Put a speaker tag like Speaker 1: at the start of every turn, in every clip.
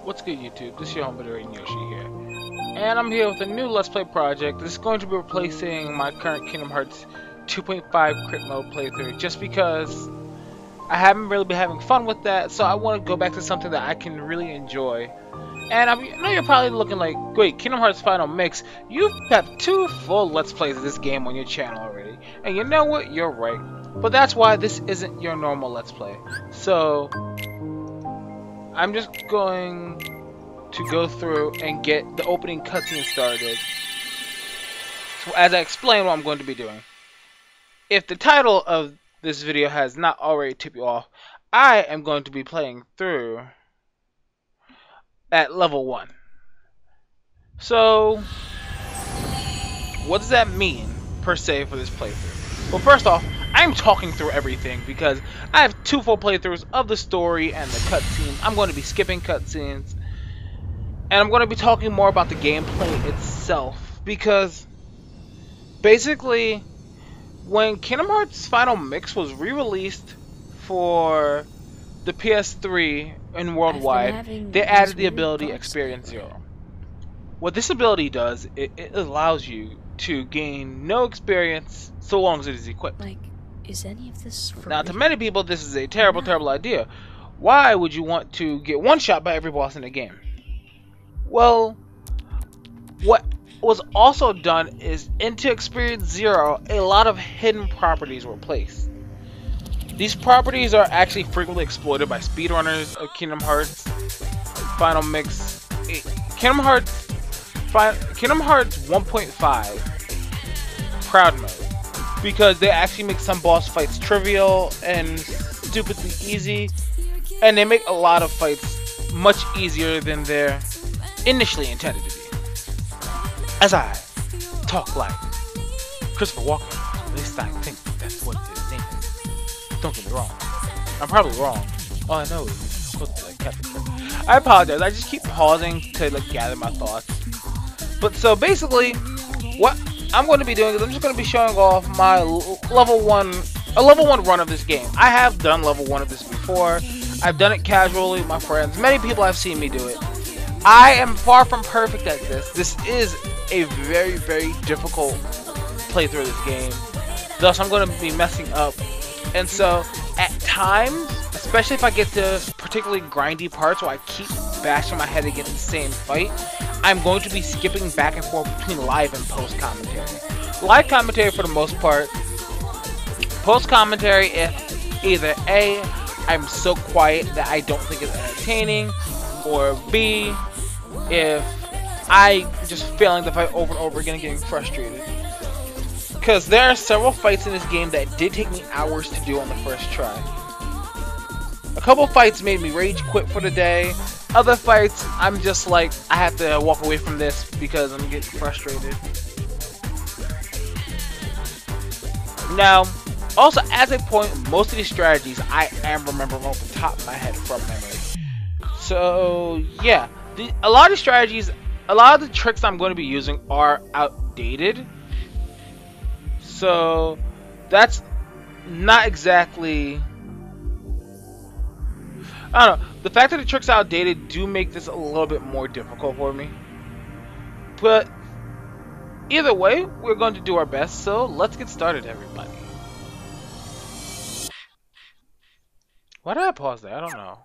Speaker 1: What's good, YouTube? This is your homie RagingYoshi here, and I'm here with a new Let's Play project. This is going to be replacing my current Kingdom Hearts 2.5 crit mode playthrough, just because I haven't really been having fun with that, so I want to go back to something that I can really enjoy. And I know you're probably looking like, wait, Kingdom Hearts Final Mix, you have 2 full Let's Plays of this game on your channel already. And you know what? You're right. But that's why this isn't your normal Let's Play. So I'm just going to go through and get the opening cutscene started. So as I explain what I'm going to be doing. If the title of this video has not already tipped you off, I am going to be playing through at level 1. So what does that mean per se for this playthrough? Well, first off, I'm talking through everything because I have 2 full playthroughs of the story and the cutscenes. I'm going to be skipping cutscenes, and I'm going to be talking more about the gameplay itself, because basically when Kingdom Hearts Final Mix was re-released for the PS3 and worldwide, they added the ability Experience Zero. What this ability does, it allows you to gain no experience so long as it is equipped.
Speaker 2: Is any of this for
Speaker 1: now,
Speaker 2: me?
Speaker 1: to many people, this is a terrible idea. Why would you want to get one shot by every boss in the game? Well, what was also done is into Experience Zero, a lot of hidden properties were placed. These properties are actually frequently exploited by speedrunners of Kingdom Hearts Final Mix. Kingdom Hearts 1.5 Proud Mode, because they actually make some boss fights trivial and stupidly easy, and they make a lot of fights much easier than they're initially intended to be. As I talk like Christopher Walken, at least I think that's what his name is. Don't get me wrong, I'm probably wrong. All I know is Captain Kirk. I apologize, I just keep pausing to gather my thoughts. But so basically, what I'm going to be doing is I'm just going to be showing off my level 1 run of this game. I have done level 1 of this before. I've done it casually with my friends. Many people have seen me do it. I am far from perfect at this. This is a very, very difficult playthrough of this game. Thus, I'm going to be messing up. And so, at times, especially if I get to particularly grindy parts where I keep bashing my head against the same fight, I'm going to be skipping back and forth between live and post commentary. Live commentary for the most part. Post commentary if either A, I'm so quiet that I don't think it's entertaining, or B, if I just failing the fight over and over again and getting frustrated. Because there are several fights in this game that did take me hours to do on the first try. A couple fights made me rage quit for the day. Other fights, I'm just like, I have to walk away from this because I'm getting frustrated. Now, also as a point, most of these strategies I am remembering off the top of my head from memory. So yeah, a lot of these strategies, a lot of the tricks I'm going to be using are outdated. So that's not exactly, I don't know. The fact that the tricks are outdated do make this a little bit more difficult for me. But either way, we're going to do our best. So let's get started, everybody. Why did I pause there? I don't know.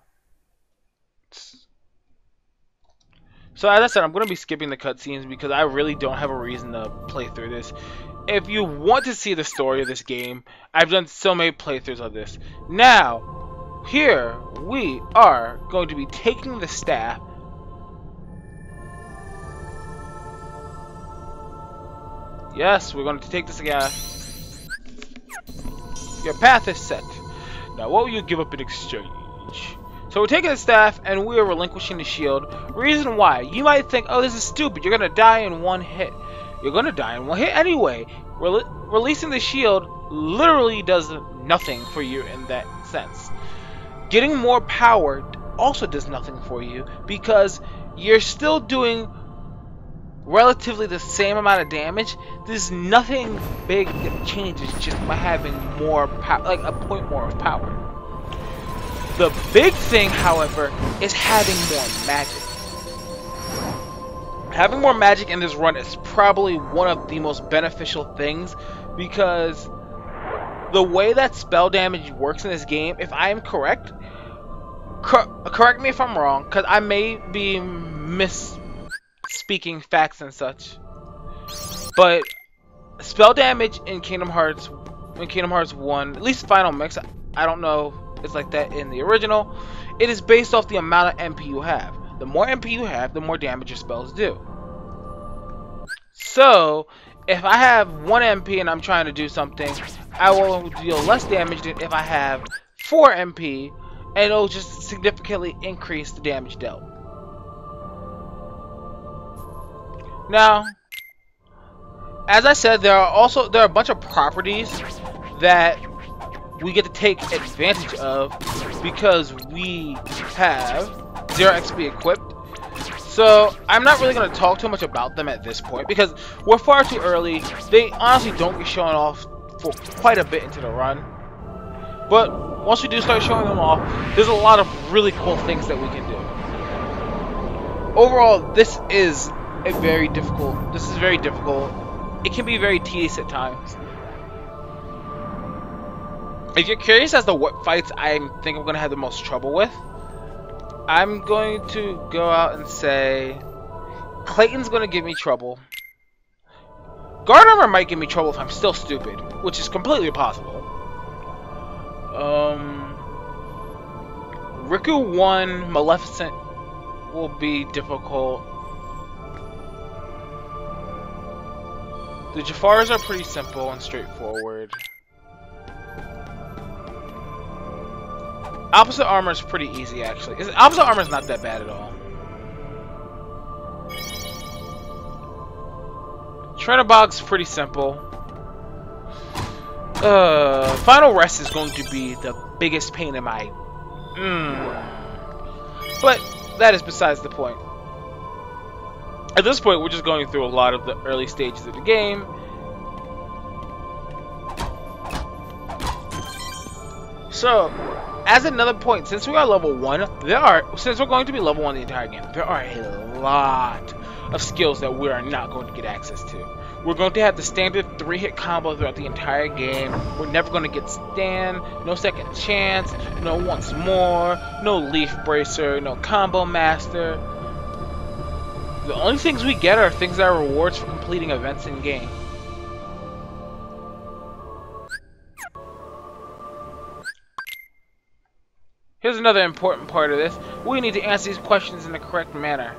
Speaker 1: So as I said, I'm going to be skipping the cutscenes because I really don't have a reason to play through this. If you want to see the story of this game, I've done so many playthroughs of this. Now, here we are going to be taking the staff. Yes, we're going to take this again. Your path is set. Now, what will you give up in exchange? So we're taking the staff and we are relinquishing the shield. Reason why? You might think, oh, this is stupid. You're going to die in one hit. You're going to die in one hit anyway. Releasing the shield literally does nothing for you in that sense. Getting more power also does nothing for you because you're still doing relatively the same amount of damage. There's nothing big that changes just by having more power, like a point more of power. The big thing, however, is having more magic. Having more magic in this run is probably one of the most beneficial things, because the way that spell damage works in this game, if I am correct, correct me if I'm wrong, because I may be misspeaking facts and such, but spell damage in Kingdom Hearts 1, at least Final Mix, I don't know if it's like that in the original, it is based off the amount of MP you have. The more MP you have, the more damage your spells do. So, if I have 1 MP and I'm trying to do something, I will deal less damage than if I have 4 MP, and it'll just significantly increase the damage dealt. Now, as I said, there are a bunch of properties that we get to take advantage of because we have 0 XP equipped. So I'm not really going to talk too much about them at this point because we're far too early. They honestly don't get shown off for quite a bit into the run. But once we do start showing them off, there's a lot of really cool things that we can do. Overall, this is very difficult. It can be very tedious at times. If you're curious as to what fights I think I'm going to have the most trouble with, I'm going to go out and say Clayton's going to give me trouble. Guard Armor might give me trouble if I'm still stupid, which is completely possible. Riku 1, Maleficent will be difficult. The Jafars are pretty simple and straightforward. Opposite Armor is pretty easy, actually. Opposite Armor is not that bad at all. Trenabog's pretty simple. Final Rest is going to be the biggest pain in my... But that is besides the point. At this point, we're just going through a lot of the early stages of the game. So, as another point, since we are level 1, since we're going to be level 1 the entire game, there are a lot of skills that we are not going to get access to. We're going to have the standard 3-hit combo throughout the entire game. We're never going to get Stand, no Second Chance, no Once More, no Leaf Bracer, no Combo Master. The only things we get are things that are rewards for completing events in game. Here's another important part of this. We need to answer these questions in the correct manner.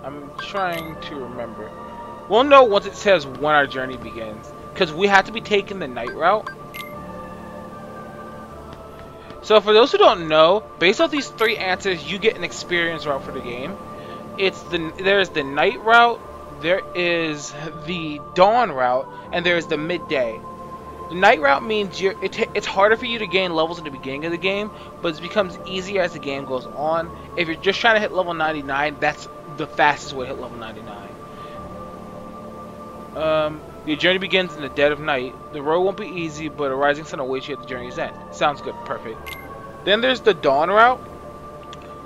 Speaker 1: I'm trying to remember. We'll know once it says when our journey begins, because we have to be taking the night route. So for those who don't know, based off these 3 answers, you get an experience route for the game. There's the night route, there is the dawn route, and there's the midday. The night route means it's harder for you to gain levels at the beginning of the game, but it becomes easier as the game goes on. If you're just trying to hit level 99, that's the fastest way to hit level 99. Your journey begins in the dead of night. The road won't be easy, but a rising sun awaits you at the journey's end. Sounds good, perfect. Then there's the dawn route.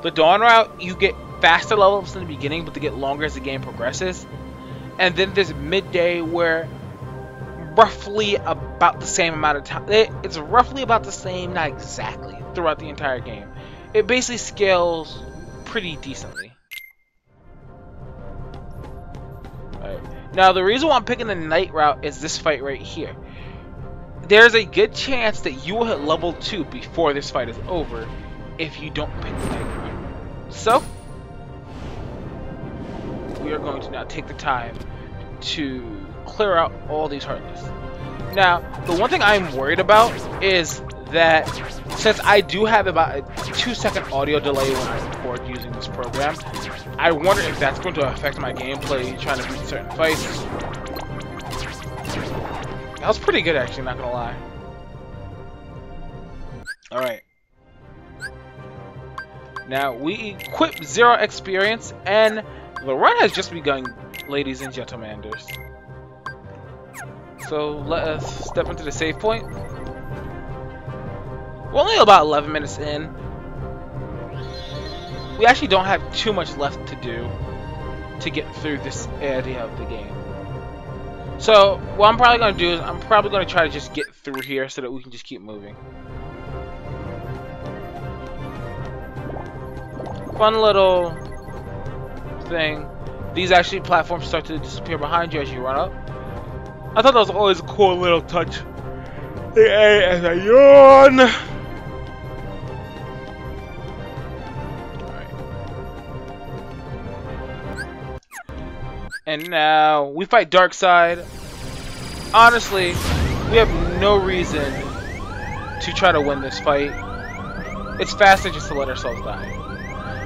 Speaker 1: The dawn route, you get faster levels in the beginning, but they get longer as the game progresses. And then there's midday, where roughly about the same amount of time. It's roughly about the same, not exactly, throughout the entire game. It basically scales pretty decently. Alright. Now, the reason why I'm picking the night route is this fight right here. There's a good chance that you will hit level 2 before this fight is over if you don't pick the night route. So, we are going to now take the time to clear out all these heartless. Now, the one thing I'm worried about is that since I do have about a 2-second audio delay when I record using this program, I wonder if that's going to affect my gameplay trying to beat certain fights. That was pretty good, actually, not gonna lie. Alright. Now, we equip 0 experience, and the run has just begun, ladies and gentlemen. So, let us step into the save point. We're only about 11 minutes in. we actually don't have too much left to do to get through this area of the game. So what I'm probably going to do is I'm probably going to try to just get through here so that we can just keep moving. Fun little thing. These actually platforms start to disappear behind you as you run up. I thought that was always a cool little touch. As I yawn. Alright. And now we fight Darkseid. Honestly, we have no reason to try to win this fight. It's faster just to let ourselves die.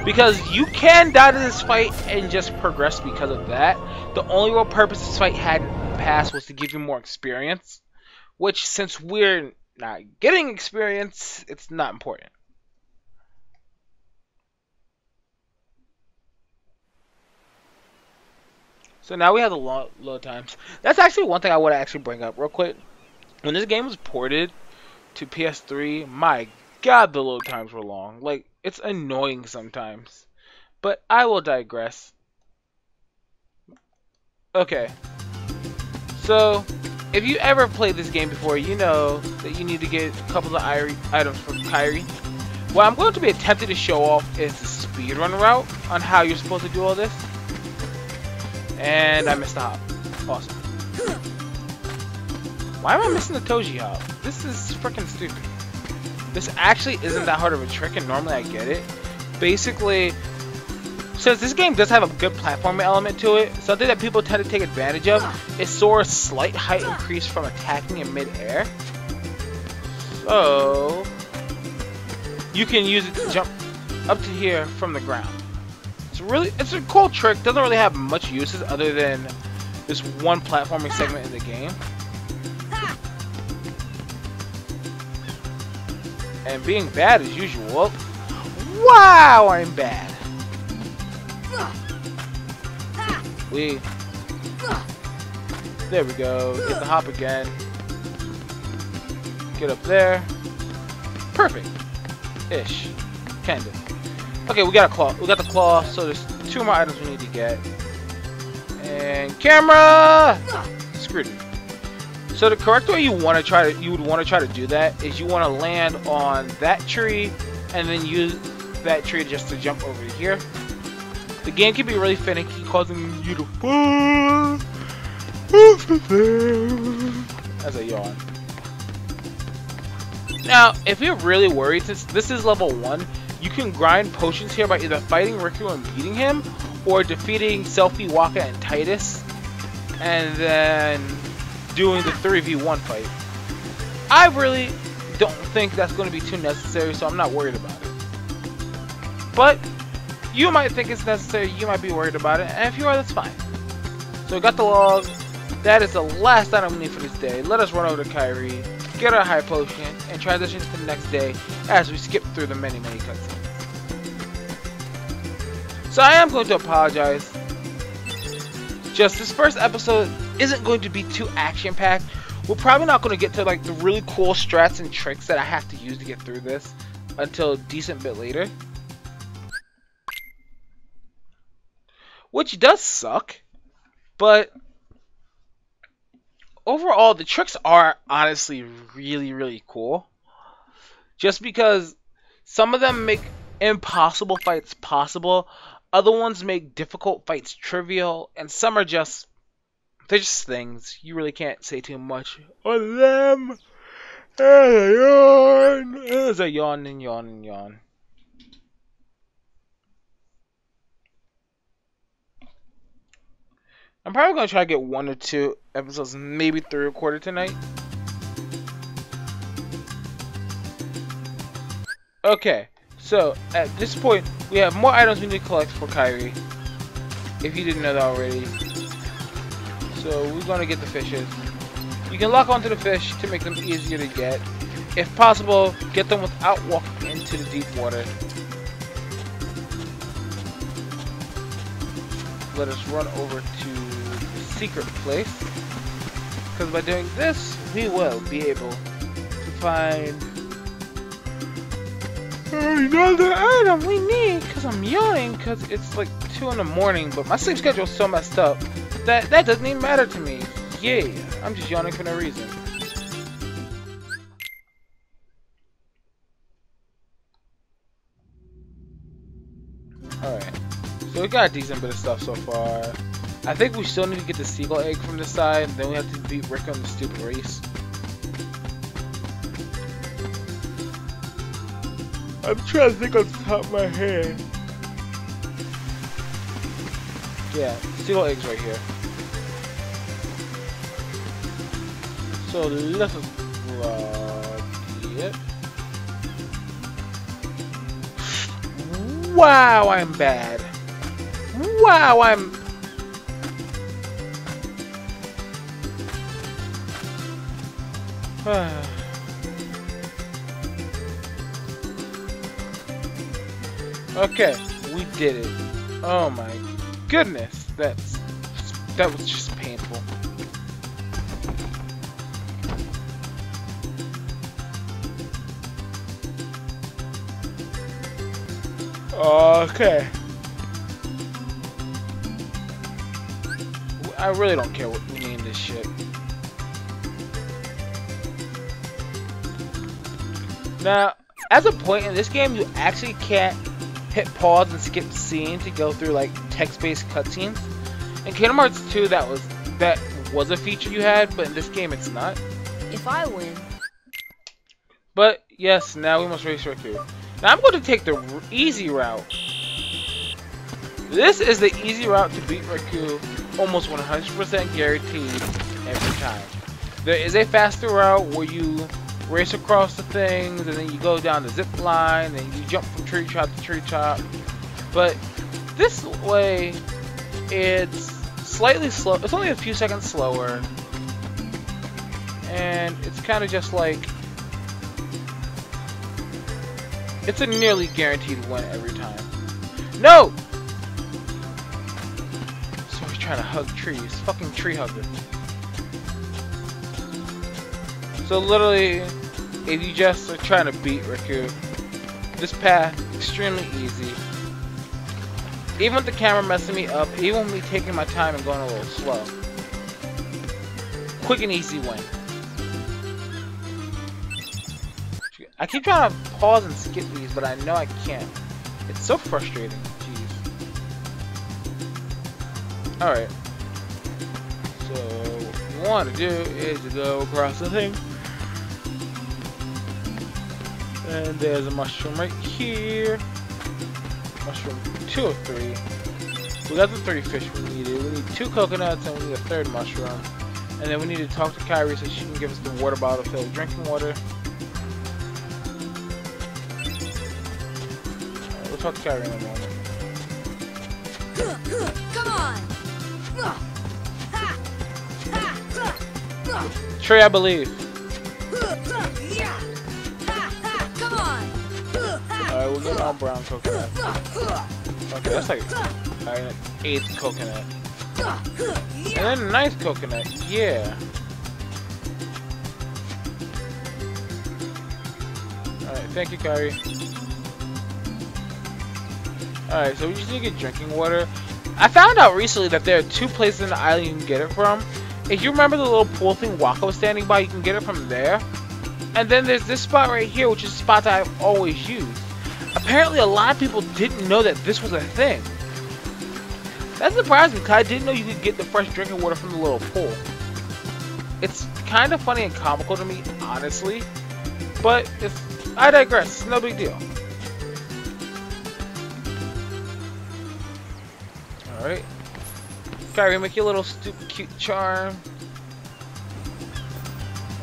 Speaker 1: Because you can die to this fight and just progress because of that. The only real purpose this fight had in the past was to give you more experience. Which, since we're not getting experience, it's not important. So now we have the load times. That's actually one thing I want to actually bring up real quick. When this game was ported to PS3, my god, the load times were long. Like, it's annoying sometimes. But I will digress. Okay. So, if you ever played this game before, you know that you need to get a couple of items from Kyrie. What I'm going to be attempting to show off is the speedrun route on how you're supposed to do all this. And I missed the hop. Awesome. Why am I missing the Toji hop? This is freaking stupid. This actually isn't that hard of a trick, and normally I get it. Basically, since this game does have a good platforming element to it, something that people tend to take advantage of is Sora's slight height increase from attacking in mid-air. So, you can use it to jump up to here from the ground. It's a cool trick. Doesn't really have much uses other than this one platforming segment in the game. And being bad as usual. Wow, I'm bad. There we go. Get the hop again. Get up there. Perfect. Ish. Kinda. Okay, we got a claw. We got the claw, so there's 2 more items we need to get. And camera! Screwed it. So the correct way you would want to try to do that is you want to land on that tree and then use that tree just to jump over to here. The game can be really finicky, causing you to fall as I yawn. Now, if you're really worried, since this is level 1, you can grind potions here by either fighting Riku and beating him, or defeating Selfie, Waka, and Titus, and then doing the 3v1 fight. I really don't think that's going to be too necessary, so I'm not worried about it. But you might think it's necessary, you might be worried about it, and if you are, that's fine. So we got the log. That is the last item we need for this day. Let us run over to Kyrie, get our high potion, and transition to the next day as we skip through the many cutscenes. So I am going to apologize. Just this first episode isn't going to be too action-packed. We're probably not going to get to like the really cool strats and tricks that I have to use to get through this until a decent bit later. Which does suck, but overall the tricks are honestly really cool. Just because some of them make impossible fights possible, other ones make difficult fights trivial, and some are just, they're just things. You really can't say too much on them. As I yawn and yawn and yawn. I'm probably going to try to get 1 or 2 episodes, maybe 3 recorded tonight. Okay, so at this point, we have more items we need to collect for Kyrie, if you didn't know that already. So we're going to get the fishes. You can lock onto the fish to make them easier to get. If possible, get them without walking into the deep water. Let us run over to the secret place, because by doing this, we will be able to find Another item we need, because I'm yawning, because it's like 2 in the morning, but my sleep schedule is so messed up that doesn't even matter to me. Yeah, I'm just yawning for no reason. Alright, so we got a decent bit of stuff so far. I think we still need to get the seagull egg from this side, and then we have to beat Rick on the stupid race. I'm trying to think on the top of my head. Yeah, seagull eggs right here. So let's it. Wow, I'm bad. Wow, I'm... Okay, we did it. Oh my goodness, that was just painful. Okay. I really don't care what we name this shit. Now, as a point in this game, you actually can't hit pause and skip scene to go through like text-based cutscenes. In Kingdom Hearts 2, that was a feature you had, but in this game, it's not.
Speaker 2: If I win.
Speaker 1: But yes, now we must race Riku. Now I'm going to take the easy route. This is the easy route to beat Riku, almost 100% guaranteed every time. There is a faster route where you race across the things, and then you go down the zip line, and you jump from tree top to tree top. But this way, it's slightly slow. It's only a few seconds slower, and it's kind of just like it's a nearly guaranteed win every time. No! So he's trying to hug trees. Fucking tree hugger. So literally, if you just are trying to beat Riku, this path extremely easy. Even with the camera messing me up, even with me taking my time and going a little slow. Quick and easy win. I keep trying to pause and skip these, but I know I can't. It's so frustrating. Jeez. Alright. So, what you want to do is to go across the thing. And there's a mushroom right here. Mushroom 2 of 3. We got the 3 fish we needed. We need 2 coconuts and we need a 3rd mushroom. And then we need to talk to Kairi so she can give us the water bottle filled with drinking water. We'll talk to Kairi in a moment.
Speaker 2: Come on!
Speaker 1: Trey, I believe. Alright, we'll get all brown coconut. Okay, that's like an 8th coconut. And then a 9th coconut, yeah. Alright, thank you, Kairi. Alright, so we just need to get drinking water. I found out recently that there are 2 places in the island you can get it from. If you remember the little pool thing Waka was standing by, you can get it from there. And then there's this spot right here, which is a spot that I've always used. Apparently, a lot of people didn't know that this was a thing. That surprised me, because I didn't know you could get the fresh drinking water from the little pool. It's kind of funny and comical to me, honestly. But I digress. It's no big deal. Alright. Kairi, make your little stupid cute charm.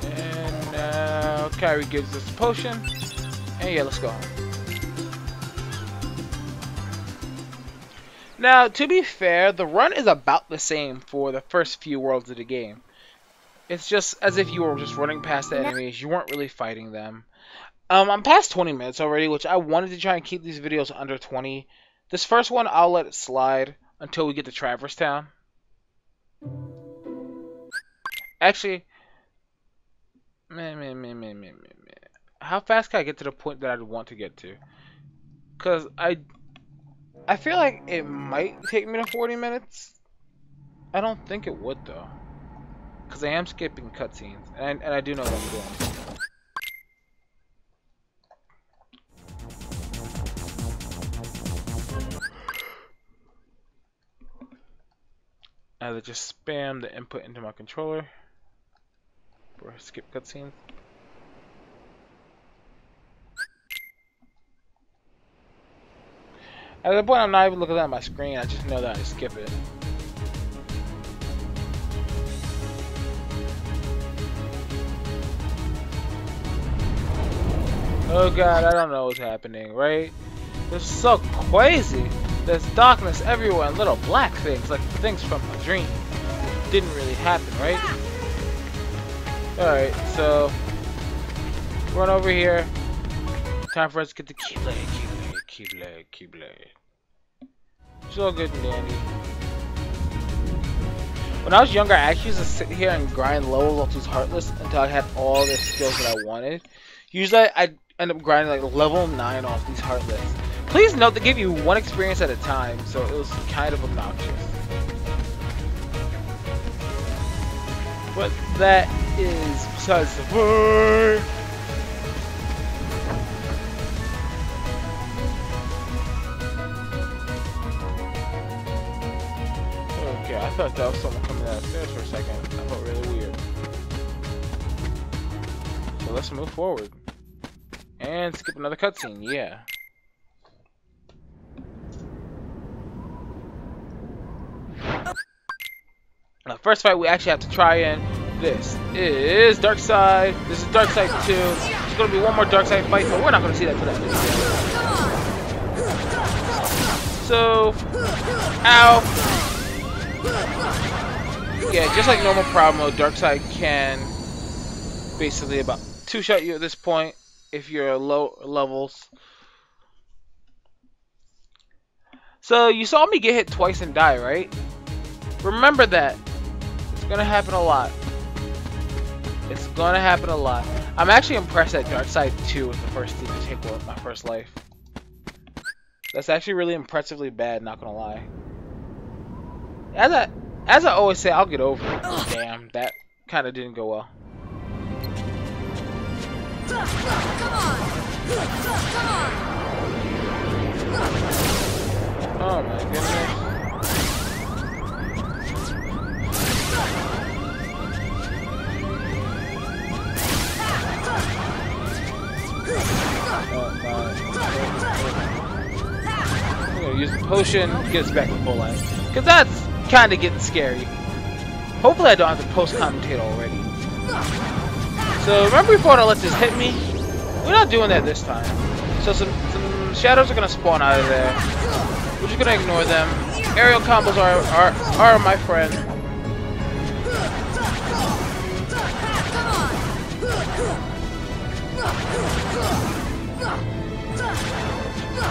Speaker 1: And now Kairi gives us a potion. And yeah, let's go home. Now, to be fair, the run is about the same for the first few worlds of the game. It's just as if you were just running past the enemies. You weren't really fighting them. I'm past 20 minutes already, which I wanted to try and keep these videos under 20. This first one, I'll let it slide until we get to Traverse Town. Actually, man. How fast can I get to the point that I want to get to? Cause I feel like it might take me to 40 minutes. I don't think it would though, cause I am skipping cutscenes, and I do know what I'm doing. Either just spam the input into my controller or skip cutscenes. At that point, I'm not even looking at my screen. I just know that I skip it. Oh god, I don't know what's happening, right? It's so crazy. There's darkness everywhere and little black things, like things from a dream. Didn't really happen, right? Alright, so run over here. Time for us to get the Keyblade. It's all good and dandy. When I was younger, I actually used to sit here and grind levels off these Heartless until I had all the skills that I wanted. Usually, I'd end up grinding like level 9 off these Heartless. Please note they give you one experience at a time, so it was kind of obnoxious. But that is besides the point. Okay, I thought that was someone coming downstairs for a second. I felt really weird. So let's move forward. And skip another cutscene, yeah. Now, first fight we actually have to try in. This is Darkside. This is Darkside 2. There's going to be one more Darkside fight, but we're not going to see that till the end of the video. So, ow. Yeah, just like normal problem mode, Darkside can basically about two-shot you at this point if you're low levels. So, you saw me get hit twice and die, right? Remember that. It's gonna happen a lot. It's gonna happen a lot. I'm actually impressed that Darkside 2 was the first thing to take my first life. That's actually really impressively bad, not gonna lie. As I always say, I'll get over it. Damn, that kinda didn't go well. Oh my goodness. I'm gonna use the potion, get us back to full life. Because that's kind of getting scary. Hopefully I don't have to post-commentate already. So remember before I let this hit me? We're not doing that this time. So some shadows are gonna spawn out of there. We're just gonna ignore them. Aerial combos are my friend.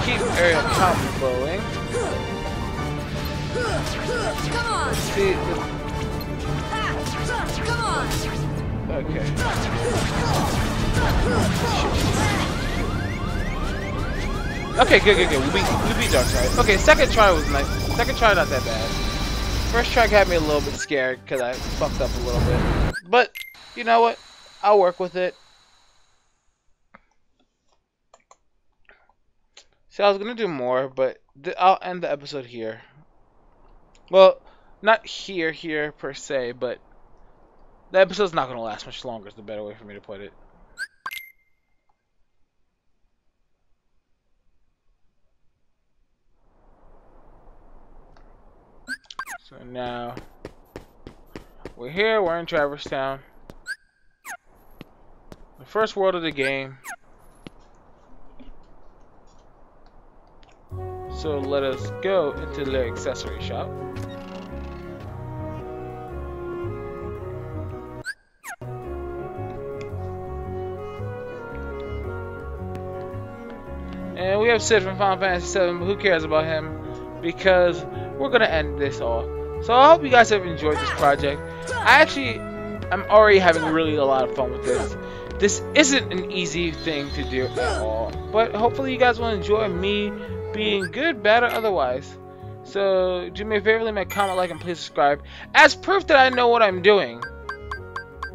Speaker 1: Keep aerial comboing. Let's see. Okay. Okay, good. We beat Darkside. Okay, second try was nice. Second try not that bad. First try got me a little bit scared because I fucked up a little bit. But you know what? I'll work with it. So I was gonna do more, but I'll end the episode here. Well, not here per se, but the episode's not gonna last much longer. Is the better way for me to put it. So now we're here. We're in Traverse Town, the first world of the game. So let us go into the accessory shop. And we have Sid from Final Fantasy VII, but who cares about him? Because we're gonna end this off. So I hope you guys have enjoyed this project. I'm already having really a lot of fun with this. This isn't an easy thing to do at all, but hopefully you guys will enjoy me being good, bad, or otherwise. So do me a favor, leave me a comment, like, and please subscribe, as proof that I know what I'm doing,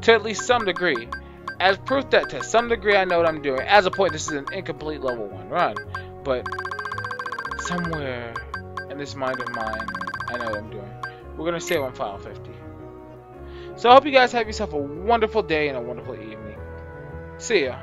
Speaker 1: to at least some degree. As proof that to some degree I know what I'm doing. As a point, this is an incomplete level 1 run, but somewhere in this mind of mine, I know what I'm doing. We're gonna save on file 50. So I hope you guys have yourself a wonderful day and a wonderful evening. See ya.